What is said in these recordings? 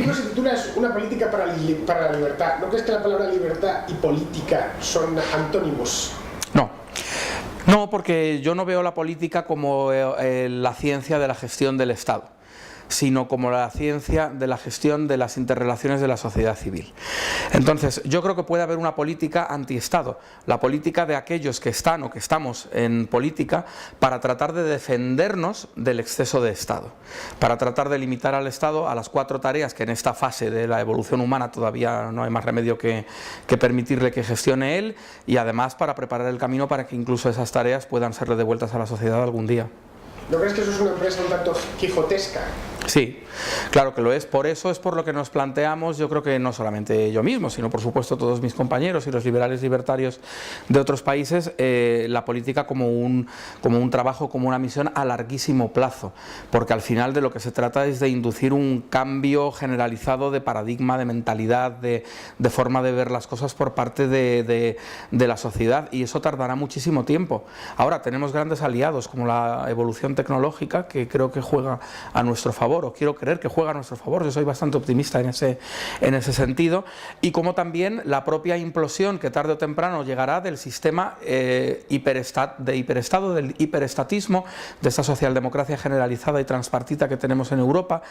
libro se titula Es una política para la libertad. ¿No crees que la palabra libertad y política son antónimos? No. No, porque yo no veo la política como la ciencia de la gestión del Estado, sino como la ciencia de la gestión de las interrelaciones de la sociedad civil. Entonces, yo creo que puede haber una política anti-Estado, la política de aquellos que están o que estamos en política para tratar de defendernos del exceso de Estado, para tratar de limitar al Estado a las 4 tareas que en esta fase de la evolución humana todavía no hay más remedio que permitirle que gestione él, y además para preparar el camino para que incluso esas tareas puedan serle devueltas a la sociedad algún día. ¿No crees que eso es una empresa un tanto quijotesca? Sí, claro que lo es. Por eso es por lo que nos planteamos, yo creo que no solamente yo mismo, sino por supuesto todos mis compañeros y los liberales libertarios de otros países, la política como un trabajo, como una misión a larguísimo plazo, porque al final de lo que se trata es de inducir un cambio generalizado de paradigma, de mentalidad, de forma de ver las cosas por parte de la sociedad, y eso tardará muchísimo tiempo. Ahora tenemos grandes aliados como la evolución tecnológica, que creo que juega a nuestro favor, o quiero creer que juega a nuestro favor, yo soy bastante optimista en ese sentido, y como también la propia implosión que tarde o temprano llegará del sistema del hiperestatismo, de esta socialdemocracia generalizada y transpartita que tenemos en Europa,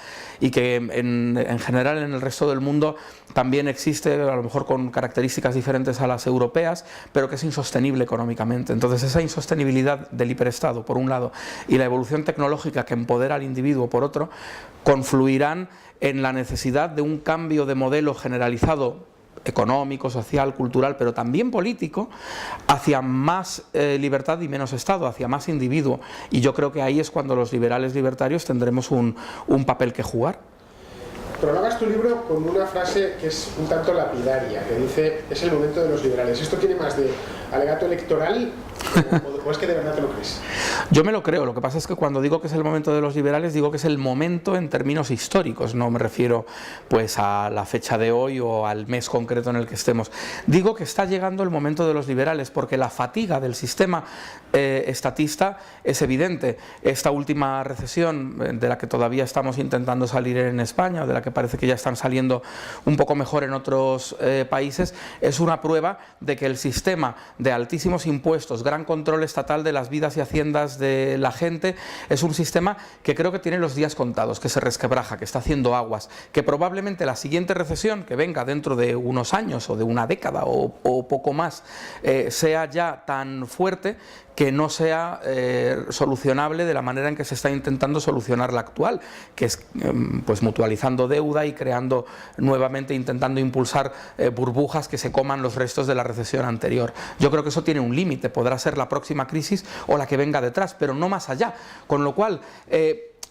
y que en general en el resto del mundo también existe, a lo mejor con características diferentes a las europeas, pero que es insostenible económicamente. Entonces esa insostenibilidad del hiperestado por un lado y la evolución tecnológica que empodera al individuo por otro, confluirán en la necesidad de un cambio de modelo generalizado económico, social, cultural, pero también político, hacia más libertad y menos Estado, hacia más individuo, y yo creo que ahí es cuando los liberales libertarios tendremos un papel que jugar. Prologas tu libro con una frase que es un tanto lapidaria, que dice: es el momento de los liberales. ¿Esto tiene más de alegato electoral o es que de verdad te lo crees? Yo me lo creo. Lo que pasa es que cuando digo que es el momento de los liberales, digo que es el momento en términos históricos, no me refiero pues a la fecha de hoy o al mes concreto en el que estemos. Digo que está llegando el momento de los liberales, porque la fatiga del sistema estatista es evidente. Esta última recesión, de la que todavía estamos intentando salir en España, de la que parece que ya están saliendo un poco mejor en otros países, es una prueba de que el sistema de altísimos impuestos, gran control estatal de las vidas y haciendas de la gente, es un sistema que creo que tiene los días contados, que se resquebraja, que está haciendo aguas, que probablemente la siguiente recesión, que venga dentro de unos años o de una década o poco más, sea ya tan fuerte que no sea solucionable de la manera en que se está intentando solucionar la actual, que es pues mutualizando deuda y creando nuevamente, intentando impulsar burbujas que se coman los restos de la recesión anterior. Yo creo que eso tiene un límite, podrá ser la próxima crisis o la que venga detrás, pero no más allá, con lo cual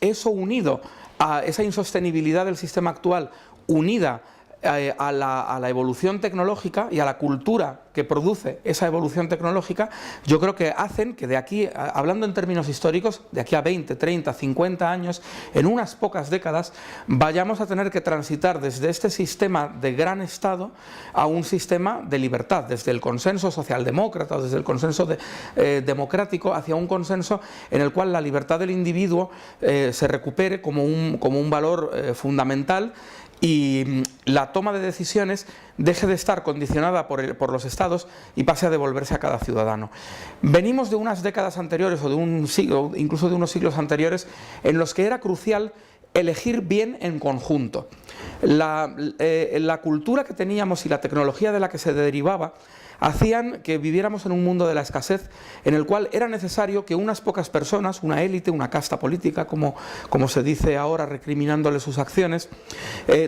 eso unido a esa insostenibilidad del sistema actual, unida a la evolución tecnológica y a la cultura que produce esa evolución tecnológica, yo creo que hacen que de aquí, hablando en términos históricos, de aquí a 20, 30, 50 años, en unas pocas décadas, vayamos a tener que transitar desde este sistema de gran Estado a un sistema de libertad, desde el consenso socialdemócrata o desde el consenso democrático hacia un consenso en el cual la libertad del individuo se recupere como un valor fundamental, y la toma de decisiones deje de estar condicionada por los estados y pase a devolverse a cada ciudadano. Venimos de unas décadas anteriores o de un siglo, incluso de unos siglos anteriores, en los que era crucial elegir bien en conjunto. La cultura que teníamos y la tecnología de la que se derivaba hacían que viviéramos en un mundo de la escasez, en el cual era necesario que unas pocas personas, una élite, una casta política, como se dice ahora, recriminándole sus acciones,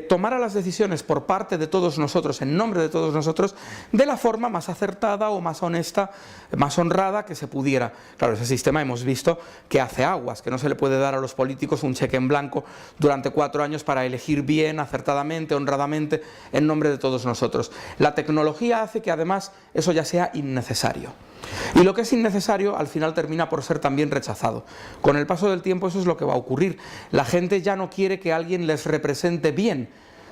tomara las decisiones por parte de todos nosotros, en nombre de todos nosotros, de la forma más acertada o más honesta, más honrada que se pudiera. Claro, ese sistema hemos visto que hace aguas, que no se le puede dar a los políticos un cheque en blanco durante 4 años para elegir bien, acertadamente, honradamente, en nombre de todos nosotros. La tecnología hace que además eso ya sea innecesario. Y lo que es innecesario al final termina por ser también rechazado. Con el paso del tiempo eso es lo que va a ocurrir. La gente ya no quiere que alguien les represente bien,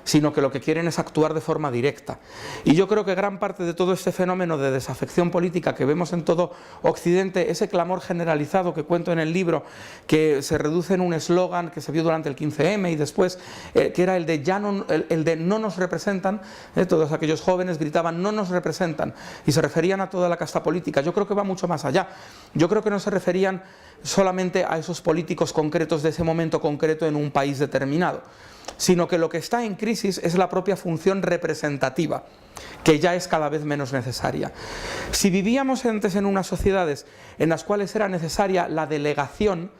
sino que lo que quieren es actuar de forma directa. Y yo creo que gran parte de todo este fenómeno de desafección política que vemos en todo Occidente, ese clamor generalizado que cuento en el libro, que se reduce en un eslogan que se vio durante el 15M y después, que era el de no nos representan, todos aquellos jóvenes gritaban no nos representan y se referían a toda la casta política. Yo creo que va mucho más allá. Yo creo que no se referían solamente a esos políticos concretos de ese momento concreto en un país determinado, sino que lo que está en crisis es la propia función representativa, que ya es cada vez menos necesaria. Si vivíamos antes en unas sociedades en las cuales era necesaria la delegación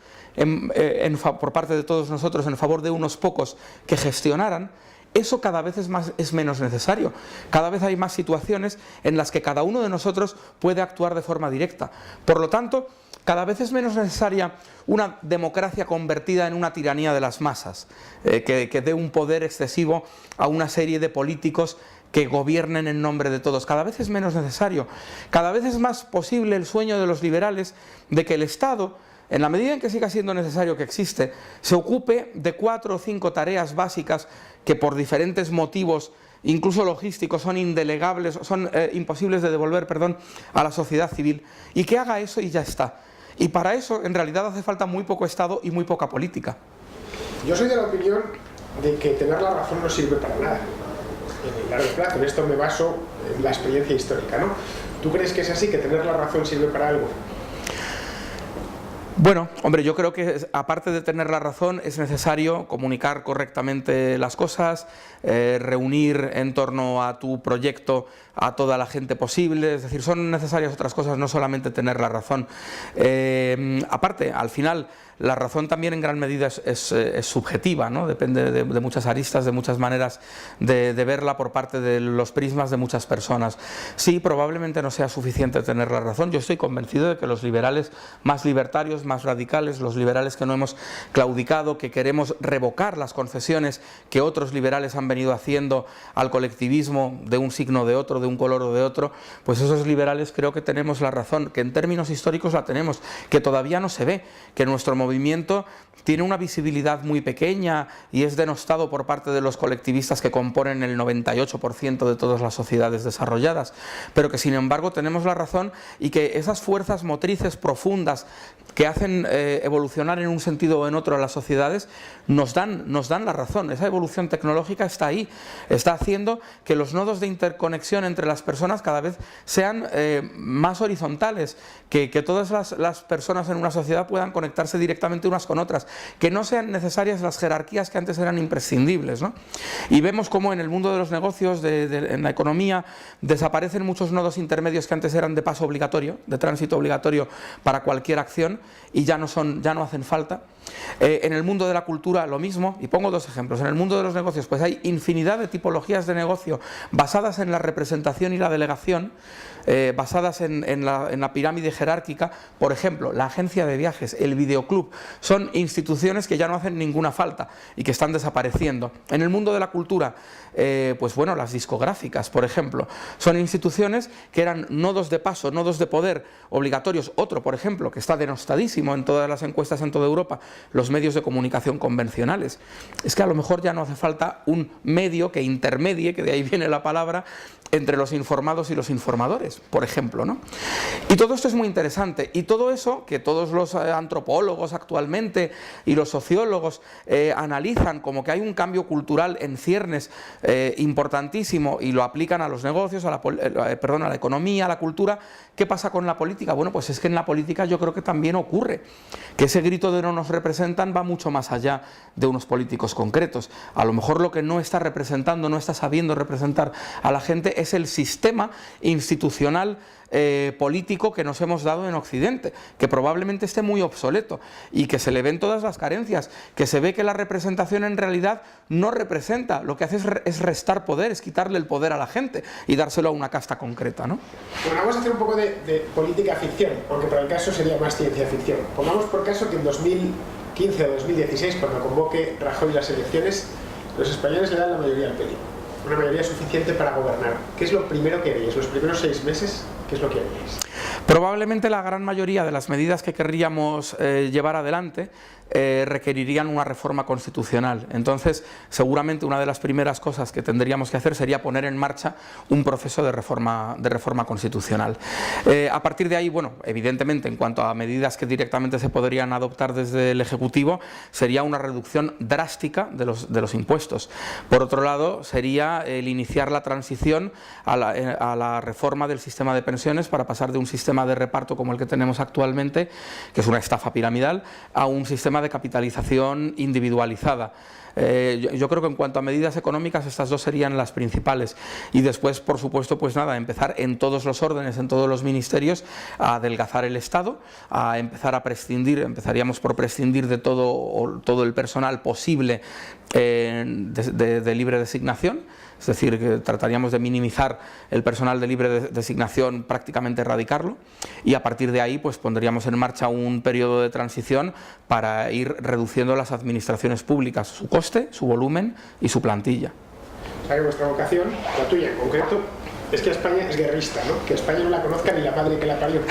por parte de todos nosotros en favor de unos pocos que gestionaran, eso cada vez es menos necesario. Cada vez hay más situaciones en las que cada uno de nosotros puede actuar de forma directa. Por lo tanto, cada vez es menos necesaria una democracia convertida en una tiranía de las masas, que dé un poder excesivo a una serie de políticos que gobiernen en nombre de todos. Cada vez es menos necesario. Cada vez es más posible el sueño de los liberales de que el Estado, en la medida en que siga siendo necesario que existe, se ocupe de 4 o 5 tareas básicas que por diferentes motivos, incluso logísticos, son indelegables, son imposibles de devolver, a la sociedad civil, y que haga eso y ya está. Y para eso, en realidad, hace falta muy poco Estado y muy poca política. Yo soy de la opinión de que tener la razón no sirve para nada en el largo plazo. En esto me baso en la experiencia histórica, ¿no? ¿Tú crees que es así, que tener la razón sirve para algo? Bueno, hombre, yo creo que aparte de tener la razón es necesario comunicar correctamente las cosas, reunir en torno a tu proyecto a toda la gente posible, es decir, son necesarias otras cosas, no solamente tener la razón. Aparte, al final, la razón también en gran medida es subjetiva, ¿no? Depende de muchas aristas, de muchas maneras de verla por parte de los prismas de muchas personas. Sí, probablemente no sea suficiente tener la razón. Yo estoy convencido de que los liberales más libertarios, más radicales, los liberales que no hemos claudicado, que queremos revocar las concesiones que otros liberales han venido haciendo al colectivismo de un signo o de otro, de un color o de otro, pues esos liberales creo que tenemos la razón, que en términos históricos la tenemos, que todavía no se ve, que nuestro movimiento tiene una visibilidad muy pequeña y es denostado por parte de los colectivistas que componen el 98% de todas las sociedades desarrolladas, pero que sin embargo tenemos la razón y que esas fuerzas motrices profundas que hacen evolucionar en un sentido o en otro a las sociedades nos dan la razón. Esa evolución tecnológica está ahí, está haciendo que los nodos de interconexión entre las personas cada vez sean más horizontales, que todas las personas en una sociedad puedan conectarse directamente unas con otras, que no sean necesarias las jerarquías que antes eran imprescindibles, ¿no? Y vemos cómo en el mundo de los negocios, en la economía, desaparecen muchos nodos intermedios que antes eran de paso obligatorio, de tránsito obligatorio para cualquier acción, y ya no hacen falta. En el mundo de la cultura lo mismo, y pongo 2 ejemplos. En el mundo de los negocios pues hay infinidad de tipologías de negocio basadas en la representación y la delegación, basadas en la pirámide jerárquica. Por ejemplo, la agencia de viajes, el videoclub, son instituciones que ya no hacen ninguna falta y que están desapareciendo. En el mundo de la cultura, pues bueno, las discográficas, por ejemplo, son instituciones que eran nodos de paso, nodos de poder obligatorios. Otro, por ejemplo, que está denostadísimo en todas las encuestas en toda Europa, los medios de comunicación convencionales. Es que a lo mejor ya no hace falta un medio que intermedie, que de ahí viene la palabra, entre los informados y los informadores, por ejemplo, ¿no? Y todo esto es muy interesante, y todo eso que todos los antropólogos actualmente y los sociólogos analizan como que hay un cambio cultural en ciernes importantísimo y lo aplican a los negocios, a la economía, a la cultura. ¿Qué pasa con la política? Bueno, pues es que en la política yo creo que también ocurre, que ese grito de no nos representan va mucho más allá de unos políticos concretos. A lo mejor lo que no está representando, no está sabiendo representar a la gente es el sistema institucional político que nos hemos dado en Occidente, que probablemente esté muy obsoleto y que se le ven todas las carencias, que se ve que la representación en realidad no representa, lo que hace es restar poder, es quitarle el poder a la gente y dárselo a una casta concreta, ¿no? Bueno, vamos a hacer un poco de política ficción, aunque para el caso sería más ciencia ficción. Pongamos por caso que en 2015 o 2016, cuando convoque Rajoy las elecciones, los españoles le dan la mayoría al PP. Una mayoría suficiente para gobernar. ¿Qué es lo primero que haríais? ¿Los primeros 6 meses? ¿Qué es lo que haríais? Probablemente la gran mayoría de las medidas que querríamos llevar adelante requerirían una reforma constitucional. Entonces, seguramente una de las primeras cosas que tendríamos que hacer sería poner en marcha un proceso de reforma constitucional. A partir de ahí, bueno, evidentemente, en cuanto a medidas que directamente se podrían adoptar desde el Ejecutivo, sería una reducción drástica de los impuestos. Por otro lado, sería el iniciar la transición a la reforma del sistema de pensiones para pasar de un sistema de reparto como el que tenemos actualmente, que es una estafa piramidal, a un sistema de capitalización individualizada. Yo creo que en cuanto a medidas económicas estas dos serían las principales, y después, por supuesto, pues nada, empezar en todos los órdenes, en todos los ministerios, a adelgazar el Estado, a empezar a prescindir, empezaríamos por prescindir de todo el personal posible de libre designación. Es decir, que trataríamos de minimizar el personal de libre designación, prácticamente erradicarlo, y a partir de ahí pues pondríamos en marcha un periodo de transición para ir reduciendo las administraciones públicas, su coste, su volumen y su plantilla. O sea que vuestra vocación, la tuya en concreto, es que España es guerrista, ¿no? Que España no la conozca ni la madre que la parió.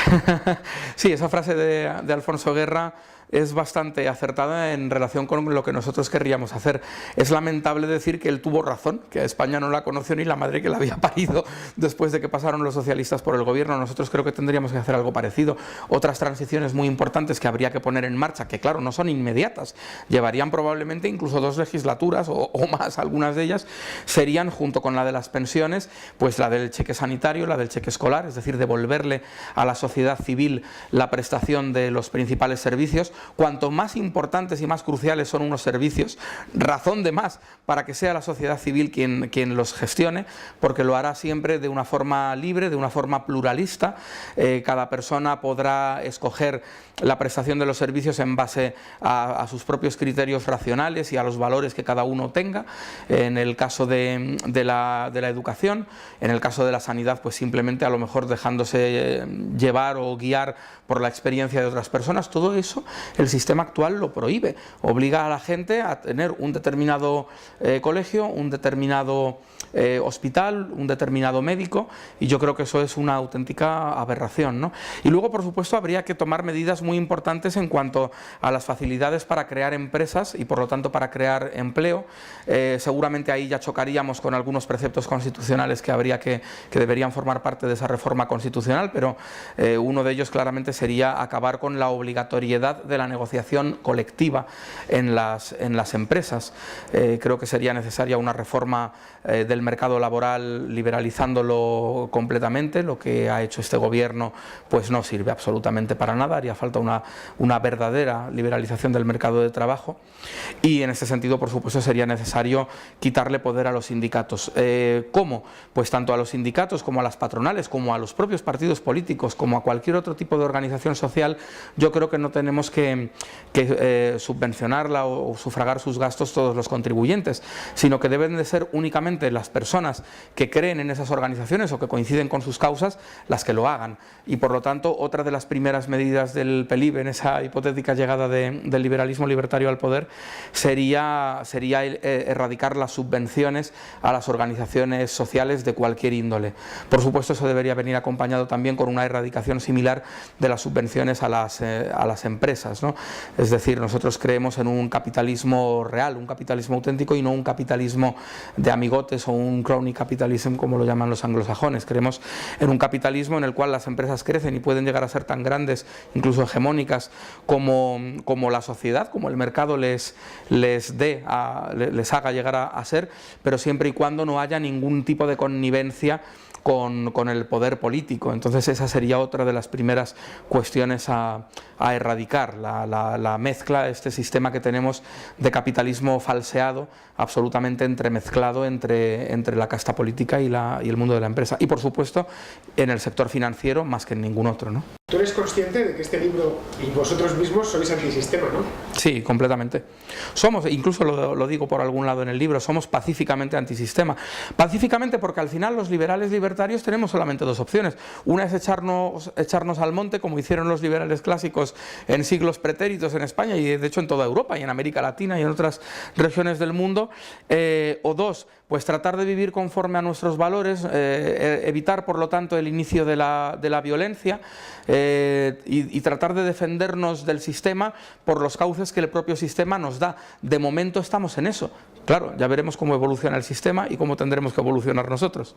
Sí, esa frase de Alfonso Guerra es bastante acertada en relación con lo que nosotros querríamos hacer. Es lamentable decir que él tuvo razón, que a España no la conoció ni la madre que la había parido después de que pasaron los socialistas por el gobierno. Nosotros creo que tendríamos que hacer algo parecido. Otras transiciones muy importantes que habría que poner en marcha, que claro, no son inmediatas, llevarían probablemente incluso 2 legislaturas o más, algunas de ellas, serían, junto con la de las pensiones, pues la del cheque sanitario, la del cheque escolar, es decir, devolverle a la sociedad civil la prestación de los principales servicios. Cuanto más importantes y más cruciales son unos servicios, razón de más para que sea la sociedad civil quien los gestione, porque lo hará siempre de una forma libre, de una forma pluralista. Cada persona podrá escoger la prestación de los servicios en base a sus propios criterios racionales y a los valores que cada uno tenga. En el caso de la educación, en el caso de la sanidad, pues simplemente a lo mejor dejándose llevar o guiar por la experiencia de otras personas. Todo eso el sistema actual lo prohíbe, obliga a la gente a tener un determinado colegio, un determinado hospital, un determinado médico, y yo creo que eso es una auténtica aberración, ¿no? Y luego, por supuesto, habría que tomar medidas muy importantes en cuanto a las facilidades para crear empresas y por lo tanto para crear empleo. Seguramente ahí ya chocaríamos con algunos preceptos constitucionales que deberían formar parte de esa reforma constitucional, pero uno de ellos claramente sería acabar con la obligatoriedad de la negociación colectiva en las empresas. Creo que sería necesaria una reforma del mercado laboral liberalizándolo completamente. Lo que ha hecho este gobierno pues no sirve absolutamente para nada, haría falta una verdadera liberalización del mercado de trabajo, y en este sentido, por supuesto, sería necesario quitarle poder a los sindicatos. ¿Cómo? Pues tanto a los sindicatos como a las patronales, como a los propios partidos políticos, como a cualquier otro tipo de organización social. Yo creo que no tenemos que subvencionarla o sufragar sus gastos todos los contribuyentes, sino que deben de ser únicamente las personas que creen en esas organizaciones o que coinciden con sus causas las que lo hagan. Y por lo tanto, otra de las primeras medidas del PELIB en esa hipotética llegada del liberalismo libertario al poder sería erradicar las subvenciones a las organizaciones sociales de cualquier índole. Por supuesto, eso debería venir acompañado también con una erradicación similar de las subvenciones a las empresas, ¿no? Es decir, nosotros creemos en un capitalismo real, un capitalismo auténtico, y no un capitalismo de amigotes o un crony capitalism como lo llaman los anglosajones. Creemos en un capitalismo en el cual las empresas crecen y pueden llegar a ser tan grandes, incluso hegemónicas, como la sociedad, como el mercado les haga llegar a ser, pero siempre y cuando no haya ningún tipo de connivencia con el poder político. Entonces esa sería otra de las primeras cuestiones a erradicar, la mezcla, este sistema que tenemos de capitalismo falseado, absolutamente entremezclado entre la casta política y el mundo de la empresa. Y por supuesto en el sector financiero más que en ningún otro, ¿no? ¿Tú eres consciente de que este libro y vosotros mismos sois antisistema, no? Sí, completamente. Somos, incluso lo digo por algún lado en el libro, somos pacíficamente antisistema. Pacíficamente porque al final los liberales libertarios tenemos solamente 2 opciones. Una es echarnos al monte, como hicieron los liberales clásicos en siglos pretéritos en España y de hecho en toda Europa y en América Latina y en otras regiones del mundo. O 2, pues tratar de vivir conforme a nuestros valores, evitar por lo tanto el inicio de la violencia y tratar de defendernos del sistema por los cauces que el propio sistema nos da. De momento estamos en eso. Claro, ya veremos cómo evoluciona el sistema y cómo tendremos que evolucionar nosotros.